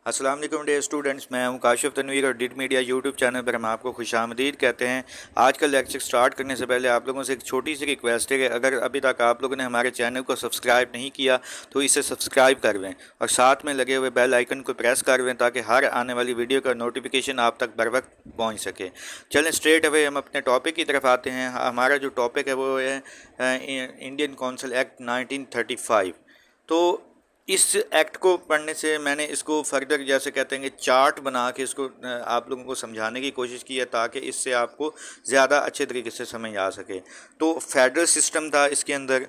अस्सलाम वालेकुम dear students, मैं हूं काशिफ तनवीर और डिड मीडिया यूट्यूब चैनल पर हम आपको खुशामदीद कहते हैं। आज का लेक्चर स्टार्ट करने से पहले आप लोगों से एक छोटी सी रिक्वेस्ट है कि अगर अभी तक आप लोगों ने हमारे चैनल को सब्सक्राइब नहीं किया तो इसे सब्सक्राइब कर लें और साथ में लगे हुए बेल आइकन को प्रेस कर लें ताकि हर आने वाली वीडियो का नोटिफिकेशन आप तक बर वक्त पहुँच सके। चलें स्ट्रेट अवे हम अपने टॉपिक की तरफ आते हैं। हमारा जो टॉपिक है वो है इंडियन काउंसिल एक्ट 1935। तो इस एक्ट को पढ़ने से मैंने इसको फर्दर जैसे कहते हैं कि चार्ट बना के इसको आप लोगों को समझाने की कोशिश की है ताकि इससे आपको ज़्यादा अच्छे तरीके से समझ आ सके। तो फेडरल सिस्टम था इसके अंदर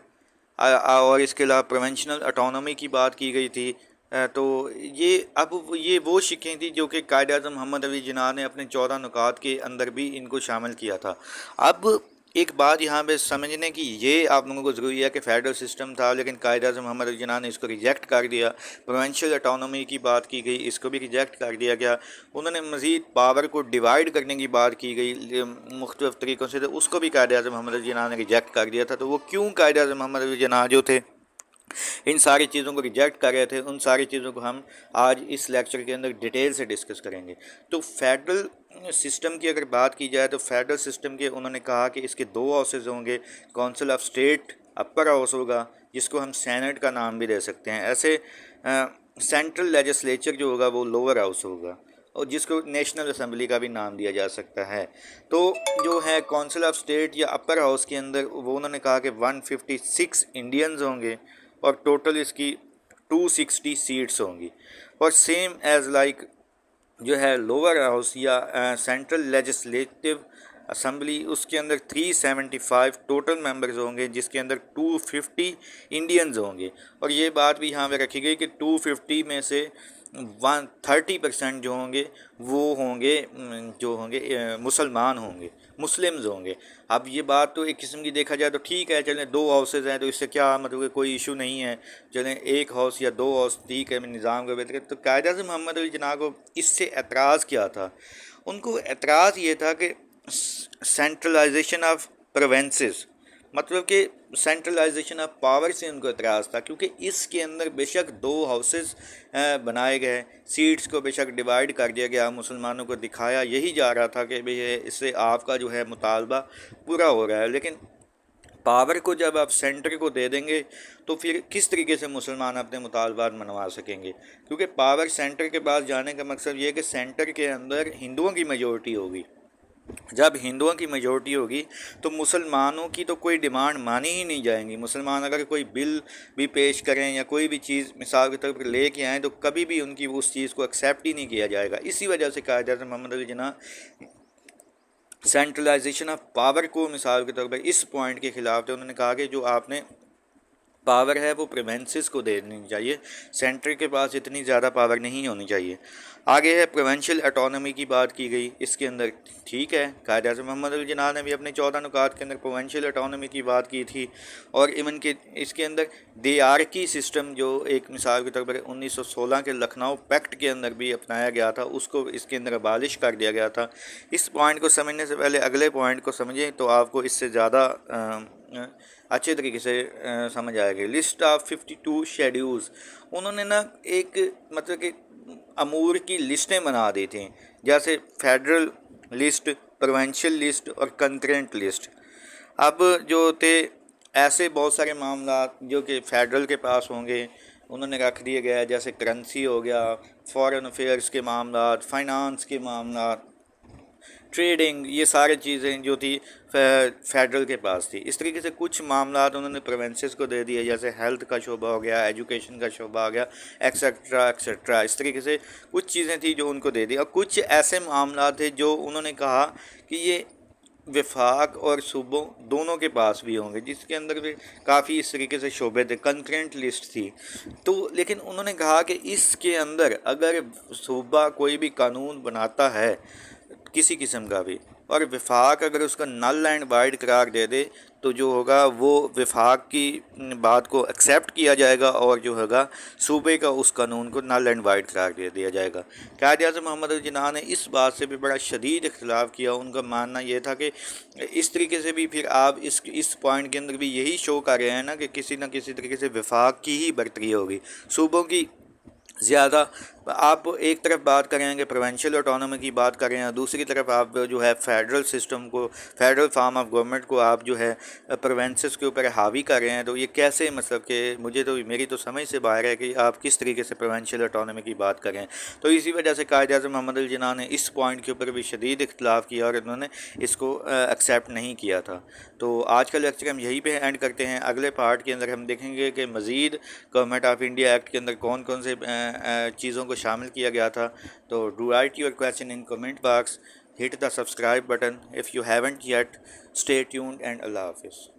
और इसके अलावा प्रोविंशनल ऑटोनॉमी की बात की गई थी। तो ये वो शिकें थी जो कि कायद आज़म मोहम्मद अली जिन्ना ने अपने 14 नुकात के अंदर भी इनको शामिल किया था। अब एक बात यहाँ पे समझने की ये आप लोगों को ज़रूरी है कि फेडरल सिस्टम था लेकिन कायद आज़म मोहम्मद अली जिन्ना ने इसको रिजेक्ट कर दिया। प्रोविंशियल ऑटोनॉमी की बात की गई, इसको भी रिजेक्ट कर दिया गया। उन्होंने मज़ीद पावर को डिवाइड करने की बात की गई मुख्तलिफ़ तरीक़ों से, तो उसको भी कायद आज़म मोहम्मद अली जिन्ना ने रिजेक्ट कर दिया था। तो वो क्यों कायद आज़म मोहम्मद अली जिन्ना जो थे इन सारी चीज़ों को रिजेक्ट कर रहे थे, उन सारी चीज़ों को हम आज इस लेक्चर के अंदर डिटेल से डिस्कस करेंगे। तो फेडरल सिस्टम की अगर बात की जाए तो फेडरल सिस्टम के उन्होंने कहा कि इसके 2 हाउसेज होंगे। Council of state upper house होगा जिसको हम सेनेट का नाम भी दे सकते हैं। ऐसे सेंट्रल लेजिस्लेचर जो होगा वो लोअर हाउस होगा और जिसको नेशनल असेंबली का भी नाम दिया जा सकता है। तो जो है काउंसिल ऑफ स्टेट या अपर हाउस के अंदर वो उन्होंने कहा कि 156 इंडियंस होंगे और टोटल इसकी 260 सीट्स होंगी। और सेम एज़ लाइक जो है लोअर हाउस या सेंट्रल लेजिस्लेटिव असम्बली, उसके अंदर 375 टोटल मेंबर्स होंगे जिसके अंदर 250 इंडियंस होंगे। और ये बात भी यहाँ पे रखी गई कि 250 में से 130% जो होंगे वो होंगे जो होंगे मुसलमान होंगे, मुस्लिम्स होंगे। अब ये बात तो एक किस्म की देखा जाए तो ठीक है, चलें 2 हाउसेज हैं तो इससे क्या मतलब कि कोई इशू नहीं है, चलें 1 हाउस या 2 हाउस ठीक है निज़ाम का बेहतर। तो कायद आज़म मोहम्मद अली जिन्ना को इससे एतराज़ क्या था? उनको एतराज़ ये था कि सेंट्रलाइजेशन ऑफ प्रोविंसेस, मतलब कि सेंट्रलाइजेशन ऑफ पावर से उनको एतराज़ था, क्योंकि इसके अंदर बेशक 2 हाउसेस बनाए गए, सीट्स को बेशक डिवाइड कर दिया गया, मुसलमानों को दिखाया यही जा रहा था कि भाई इससे आपका जो है मुतालबा पूरा हो रहा है। लेकिन पावर को जब आप सेंटर को दे देंगे तो फिर किस तरीके से मुसलमान अपने मुतालबात मनवा सकेंगे? क्योंकि पावर सेंटर के पास जाने का मकसद ये है कि सेंटर के अंदर हिंदुओं की मेजॉरिटी होगी। जब हिंदुओं की मेजॉरिटी होगी तो मुसलमानों की तो कोई डिमांड मानी ही नहीं जाएंगी। मुसलमान अगर कोई बिल भी पेश करें या कोई भी चीज़ मिसाल के तौर पर ले के आएँ तो कभी भी उनकी उस चीज़ को एक्सेप्ट ही नहीं किया जाएगा। इसी वजह से कायद आज़म Mohammad Ali Jinnah centralisation of power को मिसाल के तौर पर इस पॉइंट के ख़िलाफ़ थे। उन्होंने कहा कि जो आपने पावर है वो प्रोविंसेस को देनी चाहिए, सेंटर के पास इतनी ज़्यादा पावर नहीं होनी चाहिए। आगे है प्रोविंशियल ऑटोनॉमी की बात की गई इसके अंदर, ठीक है, कायद आज़म मोहम्मद अली जिन्ना ने भी अपने 14 नुकात के अंदर प्रोविंशियल ऑटोनॉमी की बात की थी। और इवन के इसके अंदर DRK सिस्टम जो एक मिसाल के तौर पर 1916 के लखनऊ पैक्ट के अंदर भी अपनाया गया था, उसको इसके अंदर अबालिश कर दिया गया था। इस पॉइंट को समझने से पहले अगले पॉइंट को समझें तो आपको इससे ज़्यादा अच्छे तरीके से समझ आएगी। लिस्ट ऑफ 52 शेड्यूल्स, उन्होंने ना एक मतलब कि अमूर की लिस्टें बना दी थी, जैसे फेडरल लिस्ट, प्रोविंशियल लिस्ट और कंकरेंट लिस्ट। अब जो थे ऐसे बहुत सारे मामला जो कि फेडरल के पास होंगे उन्होंने रख दिए गए, जैसे करेंसी हो गया, फॉरेन अफेयर्स के मामला, फाइनेंस के मामला, ट्रेडिंग, ये सारी चीज़ें जो थी फेडरल के पास थी। इस तरीके से कुछ मामला उन्होंने प्रोविंसेस को दे दिए, जैसे हेल्थ का शोबा हो गया, एजुकेशन का शोबा हो गया, एक्सेट्रा एक्सेट्रा। इस तरीके से कुछ चीज़ें थी जो उनको दे दी। और कुछ ऐसे मामला थे जो उन्होंने कहा कि ये वफाक और सूबों दोनों के पास भी होंगे, जिसके अंदर भी काफ़ी इस तरीके से शोबे थे, कंकरेंट लिस्ट थी। तो लेकिन उन्होंने कहा कि इसके अंदर अगर सूबा कोई भी कानून बनाता है किसी किस्म का भी और वफाक अगर उसका नल एंड वाइड करार दे दे तो जो होगा वो वफाक की बात को एक्सेप्ट किया जाएगा और जो होगा सूबे का उस कानून को नल एंड वाइड करार दे दिया जाएगा। कायद आज़म मोहम्मद अली जिन्ना ने इस बात से भी बड़ा शदीद इख्तिलाफ़ किया। उनका मानना ये था कि इस तरीके से भी फिर आप इस पॉइंट के अंदर भी यही शो कर रहे हैं ना कि किसी न किसी तरीके से वफाक की ही बरतरी होगी, सूबों की زیادہ آپ ایک طرف بات کریں کہ پروونشل آٹونومی کی بات کریں اور دوسری طرف آپ جو ہے فیڈرل سسٹم کو، فیڈرل فارم آف گورنمنٹ کو آپ جو ہے پروونسز کے اوپر حاوی کر رہے ہیں، تو یہ کیسے، مطلب کہ مجھے تو، میری تو سمجھ سے باہر ہے کہ آپ کس طریقے سے پروونشل آٹونومی کی بات کریں۔ تو اسی وجہ سے قائد اعظم محمد علی جناح نے اس پوائنٹ کے اوپر بھی شدید اختلاف کیا اور انہوں نے اس کو ایکسیپٹ نہیں کیا تھا۔ تو آج کا لیکچر ہم یہی پہ اینڈ کرتے ہیں۔ اگلے پارٹ کے اندر ہم دیکھیں گے کہ مزید گورنمنٹ آف انڈیا ایکٹ کے اندر کون کون سے چیزوں کو شامل کیا گیا تھا۔ تو do write your question in comment box, hit the subscribe button if you haven't yet, stay tuned and اللہ حافظ۔